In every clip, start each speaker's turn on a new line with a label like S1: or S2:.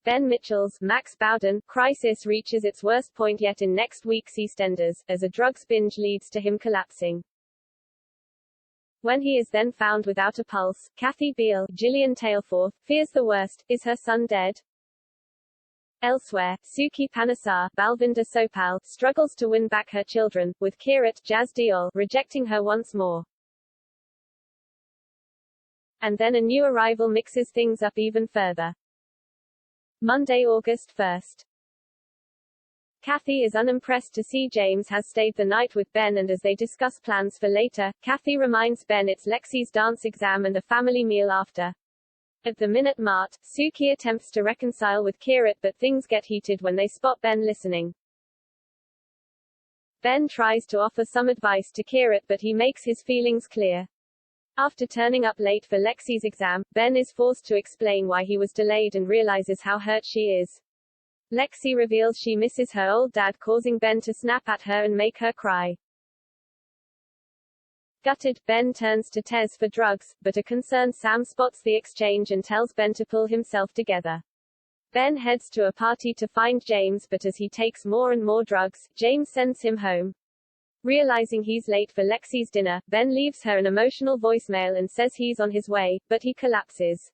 S1: Ben Mitchell's Max Bowden crisis reaches its worst point yet in next week's EastEnders, as a drugs binge leads to him collapsing. When he is then found without a pulse, Kathy Beale, Gillian Tailforth, fears the worst. Is her son dead? Elsewhere, Suki Panesar, Balvinda Sopal, struggles to win back her children, with Kirat, Jazz Diol, rejecting her once more. And then a new arrival mixes things up even further. Monday, August 1st. Kathy is unimpressed to see James has stayed the night with Ben, and as they discuss plans for later, Kathy reminds Ben it's Lexi's dance exam and a family meal after. At the minute mart, Suki attempts to reconcile with Kirat, but things get heated when they spot Ben listening. Ben tries to offer some advice to Kirat, but he makes his feelings clear. After turning up late for Lexi's exam, Ben is forced to explain why he was delayed and realizes how hurt she is. Lexi reveals she misses her old dad, causing Ben to snap at her and make her cry. Gutted, Ben turns to Tez for drugs, but a concerned Sam spots the exchange and tells Ben to pull himself together. Ben heads to a party to find James, but as he takes more and more drugs, James sends him home. Realizing he's late for Lexi's dinner, Ben leaves her an emotional voicemail and says he's on his way, but he collapses.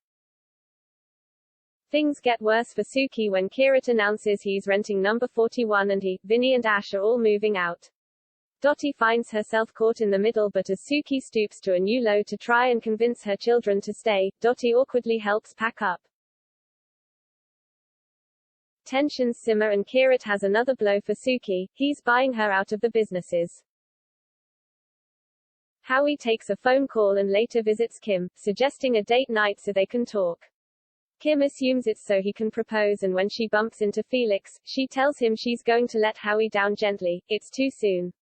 S1: Things get worse for Suki when Kirat announces he's renting number 41 and he, Vinny and Ash are all moving out. Dottie finds herself caught in the middle, but as Suki stoops to a new low to try and convince her children to stay, Dottie awkwardly helps pack up. Tensions simmer and Kirat has another blow for Suki. He's buying her out of the businesses. Howie takes a phone call and later visits Kim, suggesting a date night so they can talk. Kim assumes it's so he can propose, and when she bumps into Felix, she tells him she's going to let Howie down gently. It's too soon.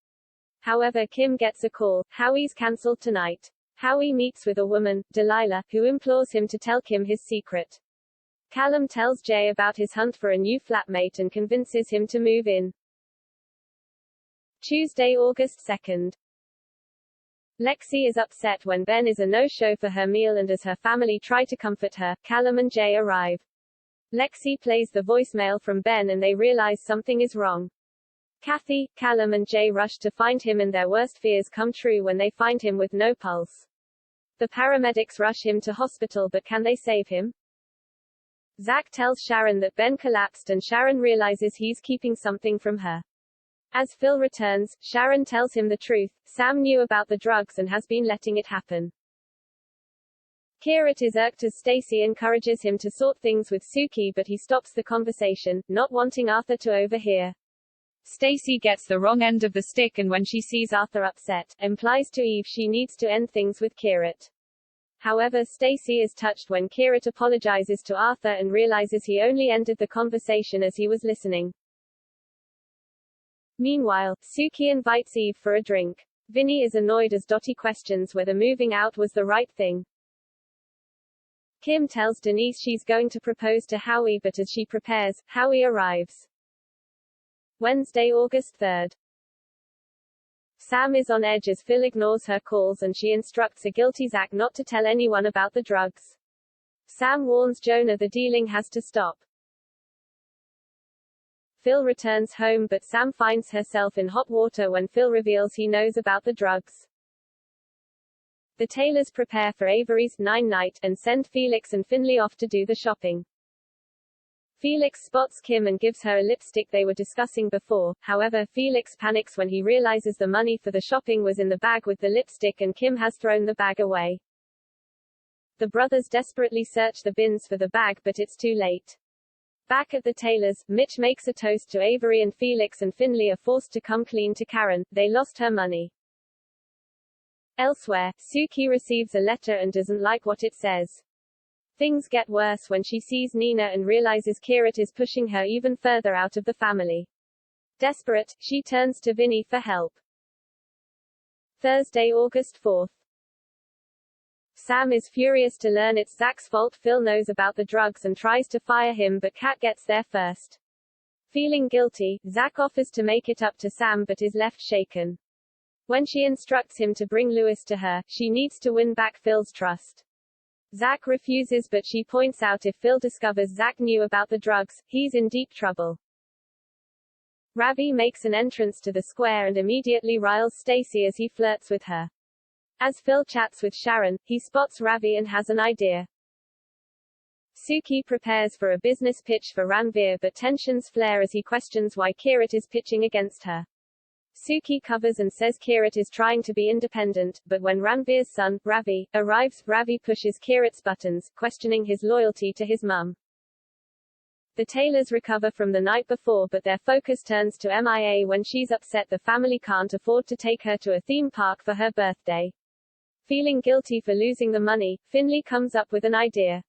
S1: However, Kim gets a call. Howie's cancelled tonight. Howie meets with a woman, Delilah, who implores him to tell Kim his secret. Callum tells Jay about his hunt for a new flatmate and convinces him to move in. Tuesday, August 2nd. Lexi is upset when Ben is a no-show for her meal, and as her family try to comfort her, Callum and Jay arrive. Lexi plays the voicemail from Ben and they realize something is wrong. Kathy, Callum and Jay rush to find him, and their worst fears come true when they find him with no pulse. The paramedics rush him to hospital, but can they save him? Zach tells Sharon that Ben collapsed, and Sharon realizes he's keeping something from her. As Phil returns, Sharon tells him the truth. Sam knew about the drugs and has been letting it happen. Kirat is irked as Stacy encourages him to sort things with Suki, but he stops the conversation, not wanting Arthur to overhear. Stacy gets the wrong end of the stick, and when she sees Arthur upset, implies to Eve she needs to end things with Kirat. However, Stacy is touched when Kirat apologizes to Arthur and realizes he only ended the conversation as he was listening. Meanwhile, Suki invites Eve for a drink. Vinny is annoyed as Dottie questions whether moving out was the right thing. Kim tells Denise she's going to propose to Howie, but as she prepares, Howie arrives. Wednesday, August 3rd. Sam is on edge as Phil ignores her calls and she instructs a guilty Zach not to tell anyone about the drugs. Sam warns Jonah the dealing has to stop. Phil returns home, but Sam finds herself in hot water when Phil reveals he knows about the drugs. The Taylors prepare for Avery's nine night and send Felix and Finley off to do the shopping. Felix spots Kim and gives her a lipstick they were discussing before. However, Felix panics when he realizes the money for the shopping was in the bag with the lipstick and Kim has thrown the bag away. The brothers desperately search the bins for the bag, but it's too late. Back at the Taylors, Mitch makes a toast to Avery, and Felix and Finley are forced to come clean to Karen. They lost her money. Elsewhere, Suki receives a letter and doesn't like what it says. Things get worse when she sees Nina and realizes Kirat is pushing her even further out of the family. Desperate, she turns to Vinny for help. Thursday, August 4th. Sam is furious to learn it's Zach's fault. Phil knows about the drugs and tries to fire him, but Kat gets there first. Feeling guilty, Zach offers to make it up to Sam but is left shaken. When she instructs him to bring Lewis to her, she needs to win back Phil's trust. Zach refuses, but she points out if Phil discovers Zach knew about the drugs, he's in deep trouble. Ravi makes an entrance to the square and immediately riles Stacy as he flirts with her. As Phil chats with Sharon, he spots Ravi and has an idea. Suki prepares for a business pitch for Ranveer, but tensions flare as he questions why Kirat is pitching against her. Suki covers and says Kirat is trying to be independent, but when Ranveer's son, Ravi, arrives, Ravi pushes Kirat's buttons, questioning his loyalty to his mum. The Taylors recover from the night before, but their focus turns to MIA when she's upset the family can't afford to take her to a theme park for her birthday. Feeling guilty for losing the money, Finley comes up with an idea.